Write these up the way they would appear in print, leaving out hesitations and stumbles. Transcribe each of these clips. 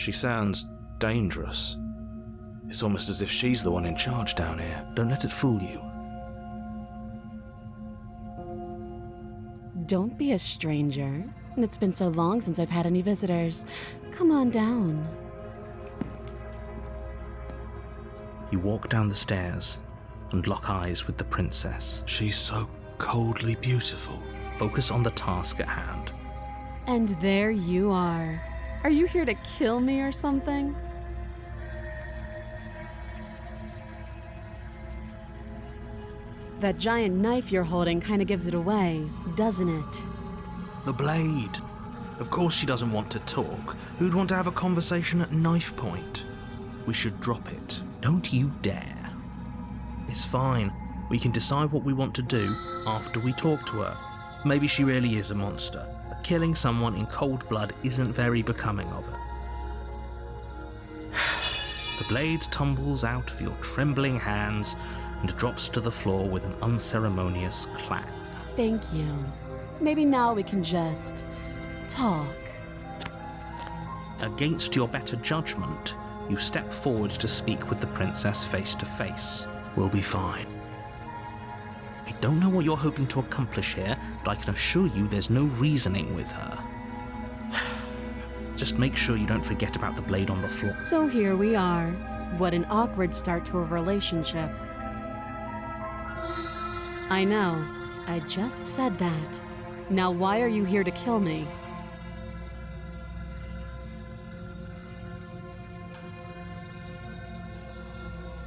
She sounds dangerous. It's almost as if she's the one in charge down here. Don't let it fool you. Don't be a stranger. It's been so long since I've had any visitors. Come on down. You walk down the stairs and lock eyes with the princess. She's so coldly beautiful. Focus on the task at hand. And there you are. Are you here to kill me or something? That giant knife you're holding kind of gives it away, doesn't it? The blade. Of course she doesn't want to talk. Who'd want to have a conversation at knife point? We should drop it. Don't you dare. It's fine. We can decide what we want to do after we talk to her. Maybe she really is a monster. But killing someone in cold blood isn't very becoming of her. The blade tumbles out of your trembling hands and drops to the floor with an unceremonious clang. Thank you. Maybe now we can just talk. Against your better judgment, you step forward to speak with the princess face to face. We'll be fine. I don't know what you're hoping to accomplish here, but I can assure you there's no reasoning with her. Just make sure you don't forget about the blade on the floor. So here we are. What an awkward start to a relationship. I know. I just said that. Now why are you here to kill me?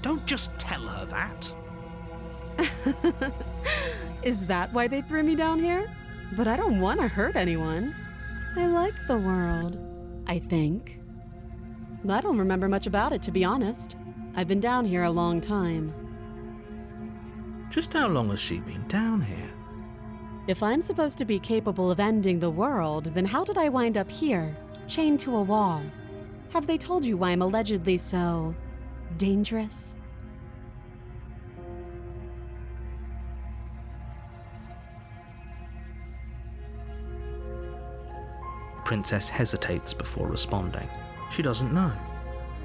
Don't just tell her that. Is that why they threw me down here? But I don't want to hurt anyone. I like the world, I think. I don't remember much about it, to be honest. I've been down here a long time. Just how long has she been down here? If I'm supposed to be capable of ending the world, then how did I wind up here, chained to a wall? Have they told you why I'm allegedly so dangerous? Princess hesitates before responding. She doesn't know.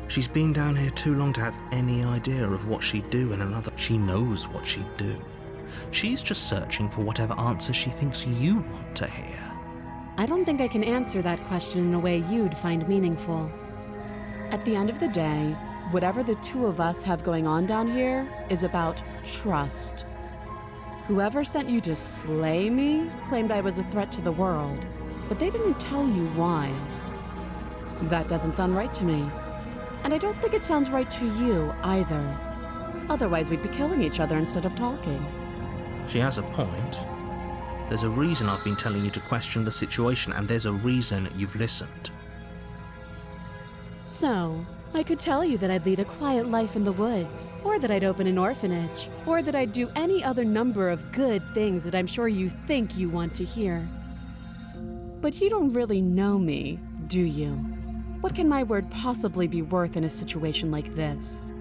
She's been down here too long to have any idea of what she'd do in another. She knows what she'd do. She's just searching for whatever answer she thinks you want to hear. I don't think I can answer that question in a way you'd find meaningful. At the end of the day, whatever the two of us have going on down here is about trust. Whoever sent you to slay me claimed I was a threat to the world, but they didn't tell you why. That doesn't sound right to me. And I don't think it sounds right to you either. Otherwise, we'd be killing each other instead of talking. She has a point. There's a reason I've been telling you to question the situation, and there's a reason you've listened. So, I could tell you that I'd lead a quiet life in the woods, or that I'd open an orphanage, or that I'd do any other number of good things that I'm sure you think you want to hear. But you don't really know me, do you? What can my word possibly be worth in a situation like this?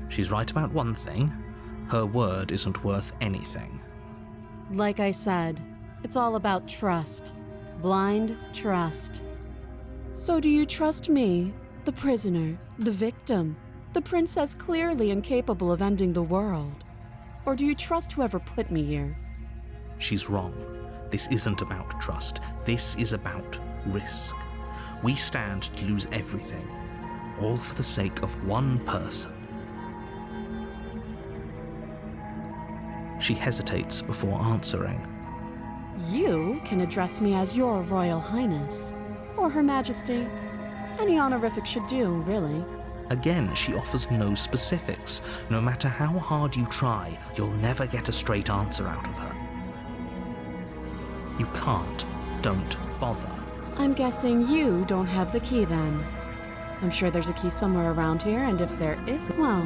She's right about one thing. Her word isn't worth anything. Like I said, it's all about trust. Blind trust. So do you trust me, the prisoner, the victim, the princess clearly incapable of ending the world? Or do you trust whoever put me here? She's wrong. This isn't about trust. This is about risk. We stand to lose everything, all for the sake of one person. She hesitates before answering. You can address me as Your Royal Highness, or Her Majesty. Any honorific should do, really. Again, she offers no specifics. No matter how hard you try, you'll never get a straight answer out of her. You can't. Don't bother. I'm guessing you don't have the key then. I'm sure there's a key somewhere around here, and if there is, well,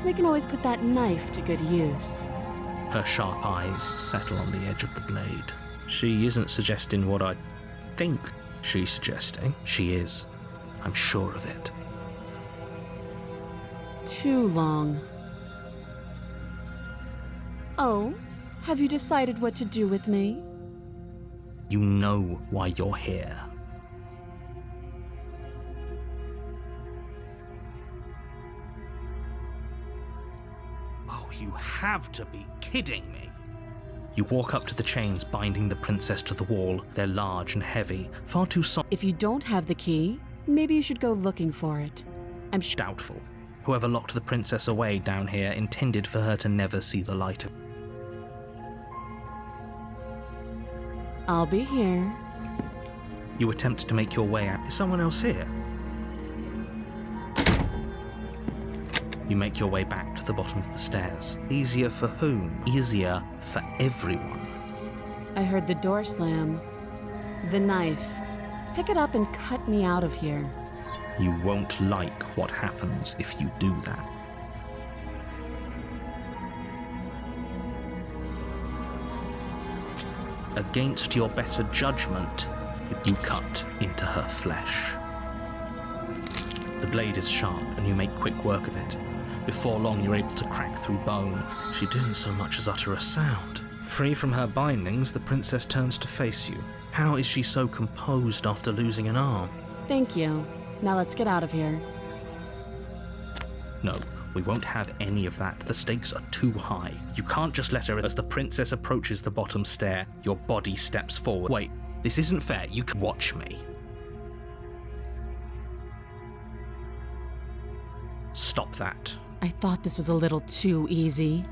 we can always put that knife to good use. Her sharp eyes settle on the edge of the blade. She isn't suggesting what I think she's suggesting. She is. I'm sure of it. Too long. Oh, have you decided what to do with me? You know why you're here. you have to be kidding me. You walk up to the chains binding the princess to the wall. They're large and heavy, far too If you don't have the key, maybe you should go looking for it. I'm doubtful. Whoever locked the princess away down here intended for her to never see the light of... I'll be here. You attempt to make your way out. Is someone else here? You make your way back to the bottom of the stairs. Easier for whom? Easier for everyone. I heard the door slam. The knife. Pick it up and cut me out of here. You won't like what happens if you do that. Against your better judgment, you cut into her flesh. The blade is sharp and you make quick work of it. Before long, you're able to crack through bone. She didn't so much as utter a sound. Free from her bindings, the princess turns to face you. How is she so composed after losing an arm? Thank you. Now let's get out of here. No, we won't have any of that. The stakes are too high. You can't just let her... As the princess approaches the bottom stair, your body steps forward. Wait, this isn't fair. You can watch me. Stop that. I thought this was a little too easy.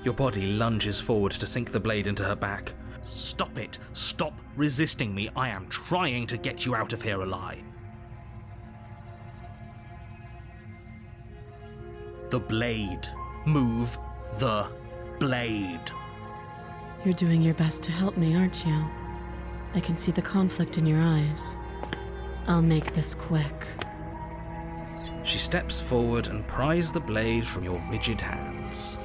Your body lunges forward to sink the blade into her back. Stop it. Stop resisting me. I am trying to get you out of here alive. The blade. Move the blade. You're doing your best to help me, aren't you? I can see the conflict in your eyes. I'll make this quick. She steps forward and pries the blade from your rigid hands.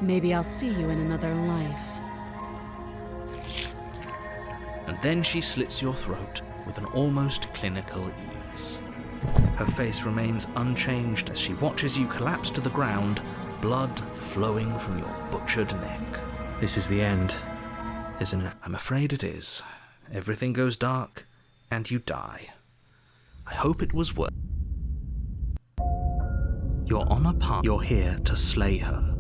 Maybe I'll see you in another life. And then she slits your throat with an almost clinical ease. Her face remains unchanged as she watches you collapse to the ground, blood flowing from your butchered neck. This is the end, isn't it? I'm afraid it is. Everything goes dark, and you die. I hope it was worth. You're on a path. You're here to slay her.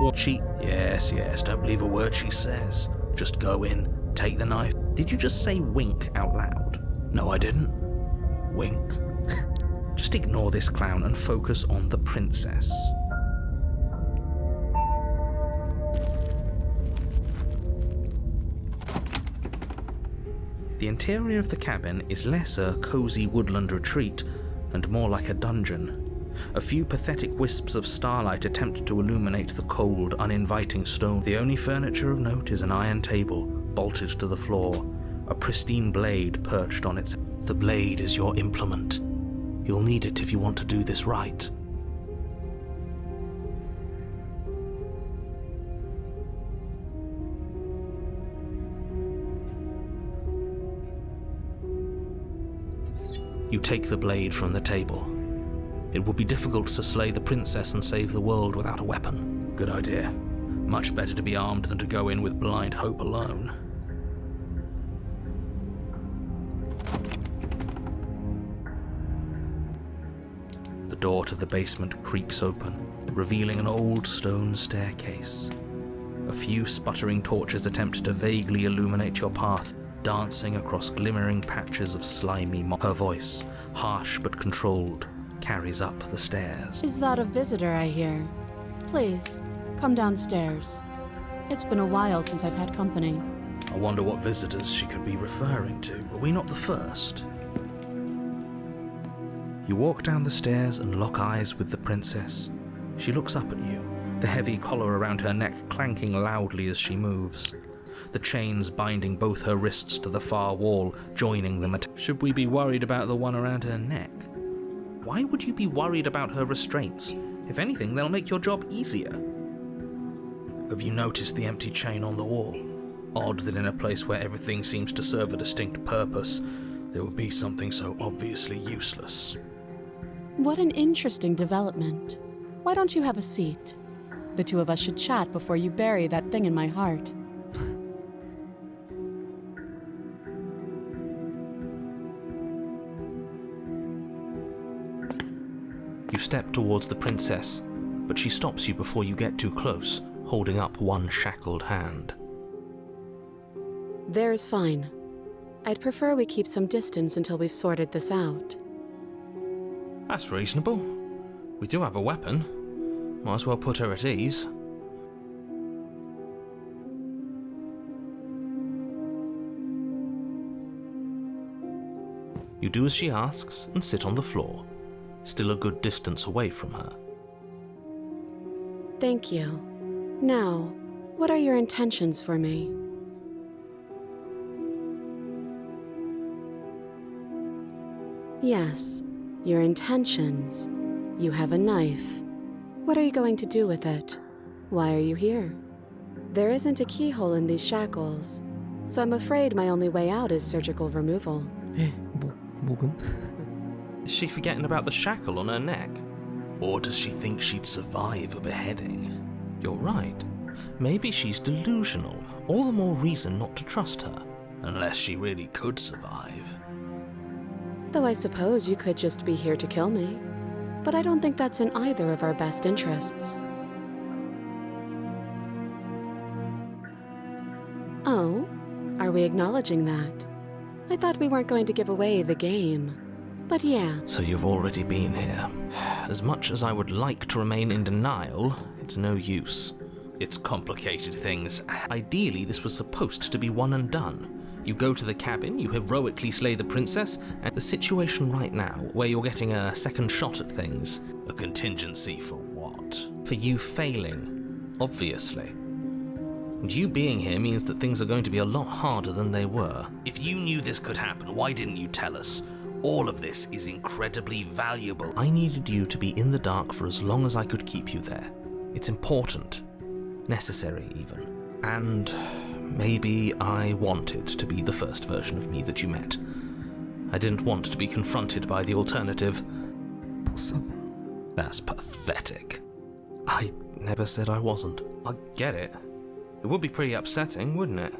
What she... Yes, don't believe a word she says. Just go in, take the knife. Did you just say wink out loud? No, I didn't. Wink. Just ignore this clown and focus on the princess. The interior of the cabin is less a cozy woodland retreat and more like a dungeon. A few pathetic wisps of starlight attempt to illuminate the cold, uninviting stone. The only furniture of note is an iron table, bolted to the floor, a pristine blade perched on its... The blade is your implement. You'll need it if you want to do this right. You take the blade from the table. It would be difficult to slay the princess and save the world without a weapon. Good idea. Much better to be armed than to go in with blind hope alone. The door to the basement creaks open, revealing an old stone staircase. A few sputtering torches attempt to vaguely illuminate your path, dancing across glimmering patches of slimy moss. Her voice, harsh but controlled, carries up the stairs. Is that a visitor I hear? Please, come downstairs. It's been a while since I've had company. I wonder what visitors she could be referring to. Were we not the first? You walk down the stairs and lock eyes with the princess. She looks up at you, the heavy collar around her neck clanking loudly as she moves. The chains binding both her wrists to the far wall, joining them at... Should we be worried about the one around her neck? Why would you be worried about her restraints? If anything, they'll make your job easier. Have you noticed the empty chain on the wall? Odd that in a place where everything seems to serve a distinct purpose, there would be something so obviously useless. What an interesting development. Why don't you have a seat? The two of us should chat before you bury that thing in my heart. step towards the princess, but she stops you before you get too close, holding up one shackled hand. There's fine. I'd prefer we keep some distance until we've sorted this out. That's reasonable. We do have a weapon. Might as well put her at ease. You do as she asks and sit on the floor, still a good distance away from her. Thank you. Now, what are your intentions for me? Yes, your intentions. You have a knife. What are you going to do with it? Why are you here? There isn't a keyhole in these shackles, so I'm afraid my only way out is surgical removal. 목은? Is she forgetting about the shackle on her neck? Or does she think she'd survive a beheading? You're right. Maybe she's delusional. All the more reason not to trust her. Unless she really could survive. Though I suppose you could just be here to kill me. But I don't think that's in either of our best interests. Oh? Are we acknowledging that? I thought we weren't going to give away the game. But yeah. So you've already been here. As much as I would like to remain in denial, it's no use. It's complicated things. Ideally, this was supposed to be one and done. You go to the cabin, you heroically slay the princess, and the situation right now, where you're getting a second shot at things. A contingency for what? For you failing, obviously. And you being here means that things are going to be a lot harder than they were. If you knew this could happen, why didn't you tell us? All of this is incredibly valuable. I needed you to be in the dark for as long as I could keep you there. It's important. Necessary, even. And maybe I wanted to be the first version of me that you met. I didn't want to be confronted by the alternative. That's pathetic. I never said I wasn't. I get it. It would be pretty upsetting, wouldn't it?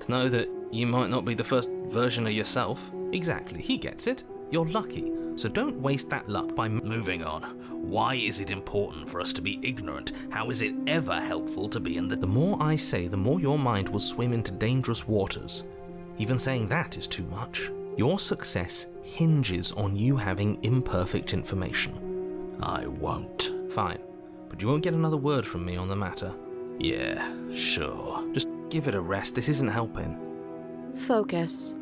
To know that you might not be the first version of yourself. Exactly, he gets it. You're lucky, so don't waste that luck by moving on. Why is it important for us to be ignorant? How is it ever helpful to be in the... The more I say, the more your mind will swim into dangerous waters. Even saying that is too much. Your success hinges on you having imperfect information. I won't. Fine, but you won't get another word from me on the matter. Yeah, sure. Just give it a rest, this isn't helping. Focus.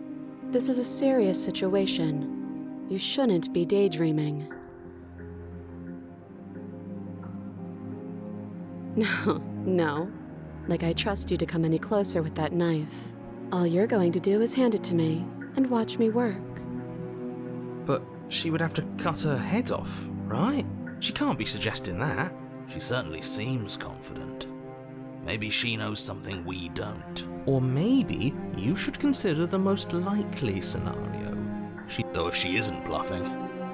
This is a serious situation. You shouldn't be daydreaming. No. Like I trust you to come any closer with that knife. All you're going to do is hand it to me and watch me work. But she would have to cut her head off, right? She can't be suggesting that. She certainly seems confident. Maybe she knows something we don't. Or maybe you should consider the most likely scenario. Though if she isn't bluffing,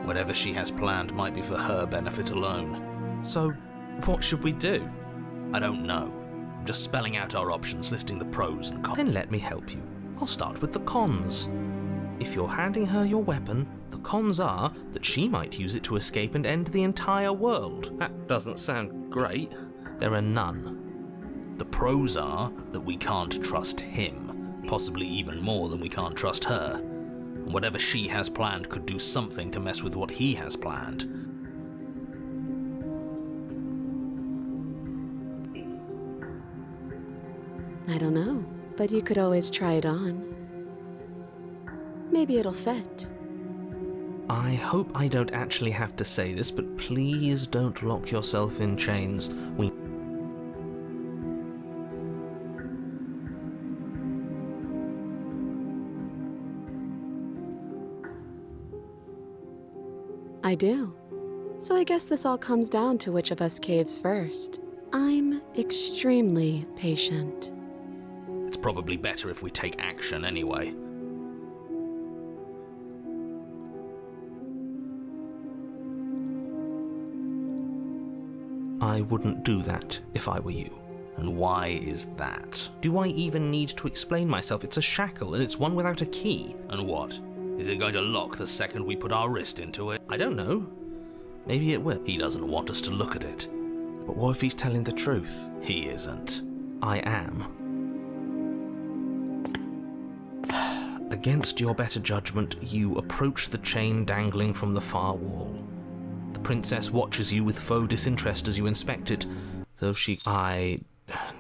whatever she has planned might be for her benefit alone. So, what should we do? I don't know. I'm just spelling out our options, listing the pros and cons. Then let me help you. I'll start with the cons. If you're handing her your weapon, the cons are that she might use it to escape and end the entire world. That doesn't sound great. There are none. The pros are that we can't trust him, possibly even more than we can't trust her. And whatever she has planned could do something to mess with what he has planned. I don't know, but you could always try it on. Maybe it'll fit. I hope I don't actually have to say this, but please don't lock yourself in chains. I do. So I guess this all comes down to which of us caves first. I'm extremely patient. It's probably better if we take action anyway. I wouldn't do that if I were you. And why is that? Do I even need to explain myself? It's a shackle and it's one without a key. And what? Is it going to lock the second we put our wrist into it? I don't know. Maybe it will. He doesn't want us to look at it. But what if he's telling the truth? He isn't. I am. Against your better judgment, you approach the chain dangling from the far wall. The princess watches you with faux disinterest as you inspect it, though I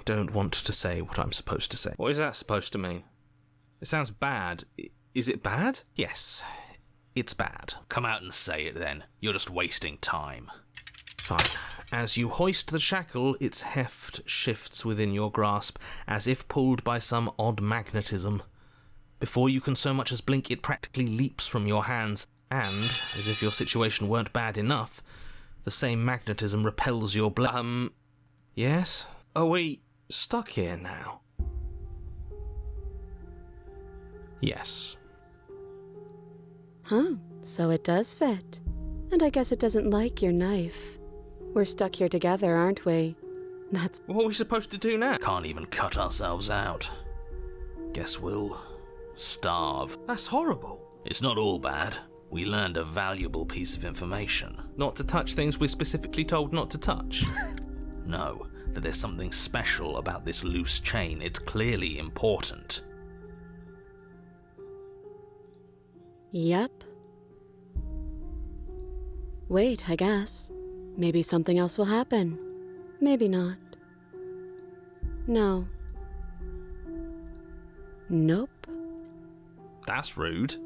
don't want to say what I'm supposed to say. What is that supposed to mean? It sounds bad. Is it bad? Yes, it's bad. Come out and say it then. You're just wasting time. Fine. As you hoist the shackle, its heft shifts within your grasp, as if pulled by some odd magnetism. Before you can so much as blink, it practically leaps from your hands, and, as if your situation weren't bad enough, the same magnetism repels your blood. Yes? Are we stuck here now? Yes. Huh, so it does fit. And I guess it doesn't like your knife. We're stuck here together, aren't we? That's... What are we supposed to do now? Can't even cut ourselves out. Guess we'll starve. That's horrible. It's not all bad. We learned a valuable piece of information. Not to touch things we're specifically told not to touch. No, that there's something special about this loose chain. It's clearly important. Yep. Wait, I guess. Maybe something else will happen. Maybe not. No. Nope. That's rude.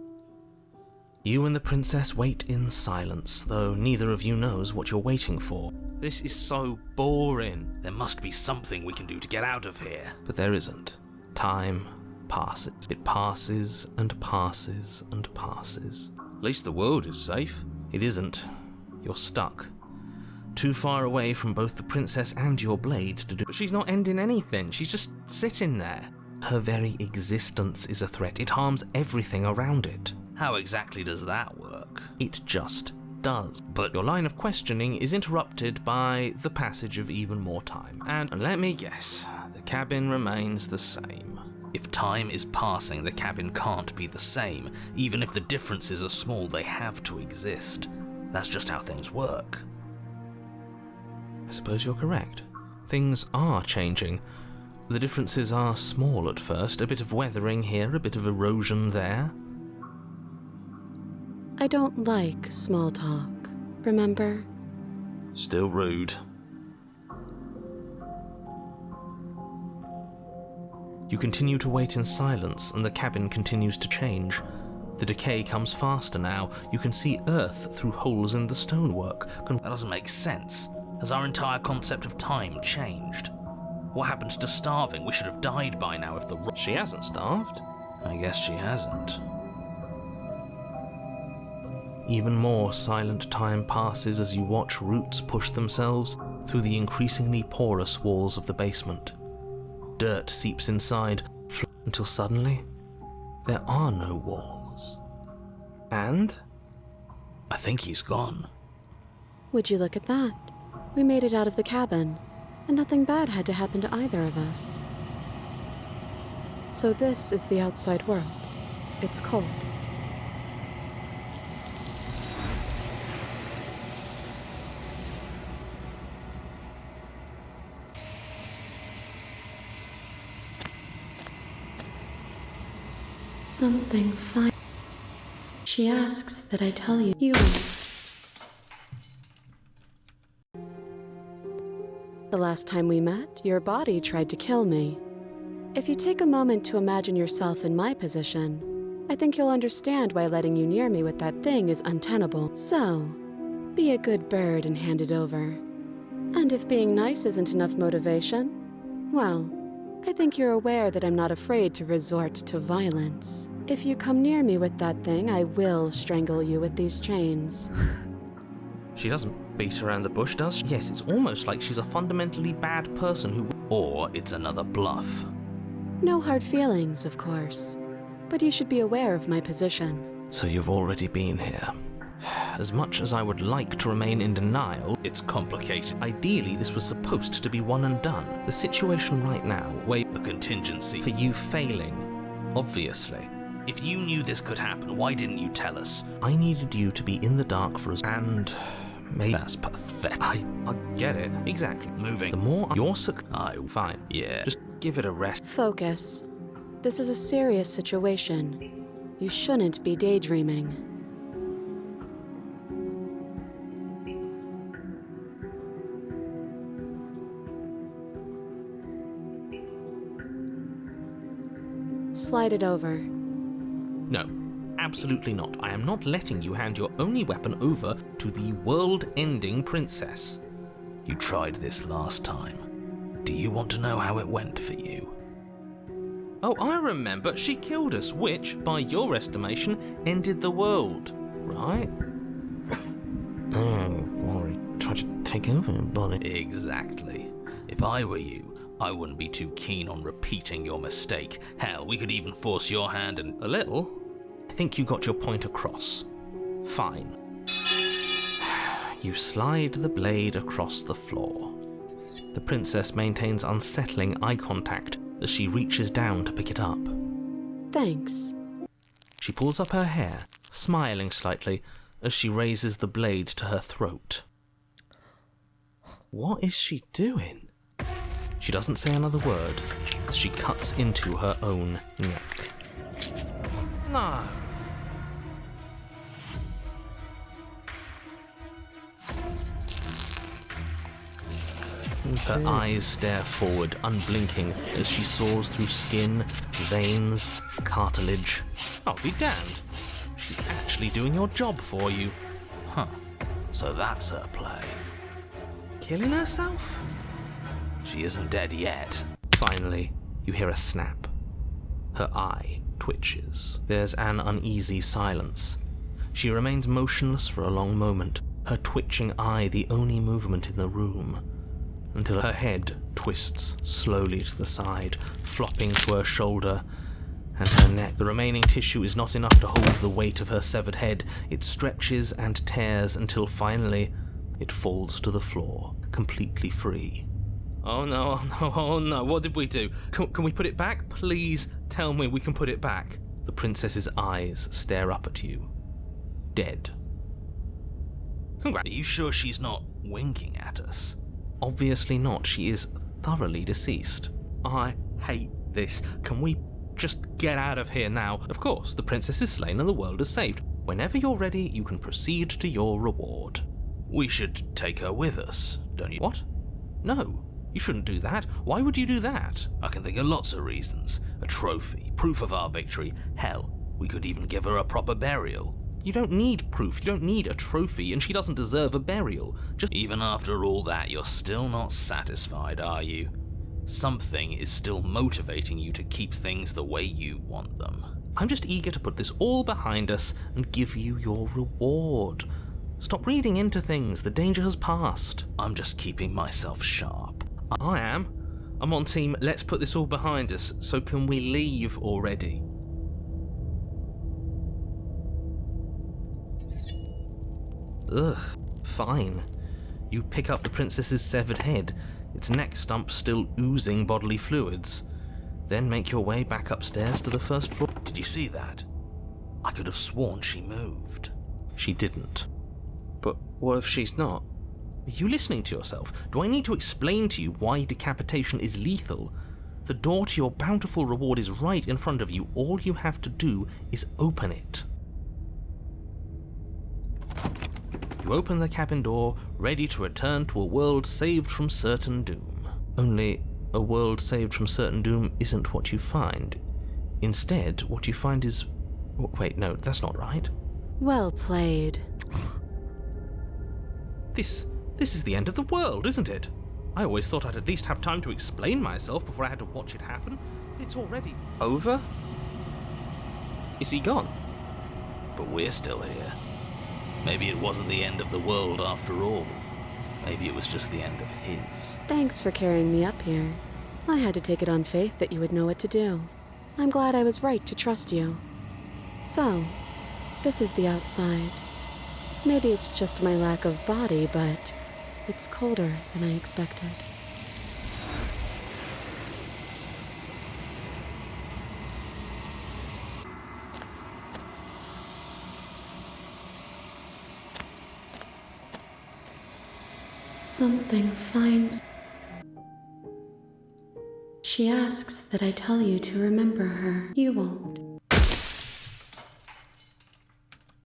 You and the princess wait in silence, though neither of you knows what you're waiting for. This is so boring. There must be something we can do to get out of here. But there isn't. Time passes. It passes and passes and passes. At least the world is safe. It isn't. You're stuck. Too far away from both the princess and your blade to do... But she's not ending anything. She's just sitting there. Her very existence is a threat. It harms everything around it. How exactly does that work? It just does. But your line of questioning is interrupted by the passage of even more time. And let me guess, the cabin remains the same. If time is passing, the cabin can't be the same. Even if the differences are small, they have to exist. That's just how things work. I suppose you're correct. Things are changing. The differences are small at first, a bit of weathering here, a bit of erosion there. I don't like small talk, remember? Still rude. You continue to wait in silence, and the cabin continues to change. The decay comes faster now. You can see earth through holes in the stonework. That doesn't make sense. Has our entire concept of time changed? What happened to starving? We should have died by now if the... She hasn't starved. I guess she hasn't. Even more silent time passes as you watch roots push themselves through the increasingly porous walls of the basement. Dirt seeps inside, until suddenly, there are no walls. And? I think he's gone. Would you look at that? We made it out of the cabin, and nothing bad had to happen to either of us. So this is the outside world. It's cold. Something fine. She asks that I tell you. The last time we met, your body tried to kill me. If you take a moment to imagine yourself in my position, I think you'll understand why letting you near me with that thing is untenable. So, be a good bird and hand it over. And if being nice isn't enough motivation, well, I think you're aware that I'm not afraid to resort to violence. If you come near me with that thing, I will strangle you with these chains. She doesn't beat around the bush, does she? Yes, it's almost like she's a fundamentally bad person who... Or it's another bluff. No hard feelings, of course. But you should be aware of my position. So you've already been here. As much as I would like to remain in denial, it's complicated. Ideally, this was supposed to be one and done. The situation right now, a contingency for you failing, obviously. If you knew this could happen, why didn't you tell us? I needed you to be in the dark for us, and Maybe That's pathetic. I get it. Exactly. Moving. The more you're Fine. Yeah. Just give it a rest. Focus. This is a serious situation. You shouldn't be daydreaming. Slide it over. No, absolutely not. I am not letting you hand your only weapon over to the world-ending princess. You tried this last time. Do you want to know how it went for you? Oh, I remember. She killed us, which, by your estimation, ended the world, right? Oh, Rory tried to take over her body. Exactly. If I were you, I wouldn't be too keen on repeating your mistake. Hell, we could even force your hand and... A little? I think you got your point across. Fine. You slide the blade across the floor. The princess maintains unsettling eye contact as she reaches down to pick it up. Thanks. She pulls up her hair, smiling slightly, as she raises the blade to her throat. What is she doing? She doesn't say another word as she cuts into her own neck. No. Her eyes stare forward, unblinking, as she saws through skin, veins, cartilage. I'll be damned. She's actually doing your job for you. Huh. So that's her play. Killing herself? She isn't dead yet. Finally, you hear a snap. Her eye twitches. There's an uneasy silence. She remains motionless for a long moment, her twitching eye the only movement in the room, until her head twists slowly to the side, flopping to her shoulder and her neck. The remaining tissue is not enough to hold the weight of her severed head. It stretches and tears until finally it falls to the floor, completely free. Oh no, oh no, oh no, what did we do? Can we put it back? Please tell me we can put it back. The princess's eyes stare up at you. Dead. Are you sure she's not winking at us? Obviously not. She is thoroughly deceased. I hate this. Can we just get out of here now? Of course, the princess is slain and the world is saved. Whenever you're ready, you can proceed to your reward. We should take her with us, don't you? What? No, you shouldn't do that. Why would you do that? I can think of lots of reasons. A trophy, proof of our victory. Hell, we could even give her a proper burial. You don't need proof, you don't need a trophy, and she doesn't deserve a burial. Just even after all that, you're still not satisfied, are you? Something is still motivating you to keep things the way you want them. I'm just eager to put this all behind us and give you your reward. Stop reading into things, the danger has passed. I'm just keeping myself sharp. I am. I'm on team, let's put this all behind us, so can we leave already? Ugh, fine. You pick up the princess's severed head, its neck stump still oozing bodily fluids, then make your way back upstairs to the first floor. Did you see that? I could have sworn she moved. She didn't. But what if she's not? Are you listening to yourself? Do I need to explain to you why decapitation is lethal? The door to your bountiful reward is right in front of you. All you have to do is open it. You open the cabin door, ready to return to a world saved from certain doom. Only, a world saved from certain doom isn't what you find. Instead, what you find is... Wait, no, that's not right. Well played. This is the end of the world, isn't it? I always thought I'd at least have time to explain myself before I had to watch it happen. It's already over? Is he gone? But we're still here. Maybe it wasn't the end of the world after all. Maybe it was just the end of his. Thanks for carrying me up here. I had to take it on faith that you would know what to do. I'm glad I was right to trust you. So, this is the outside. Maybe it's just my lack of body, but it's colder than I expected. Something finds. She asks that I tell you to remember her. You won't.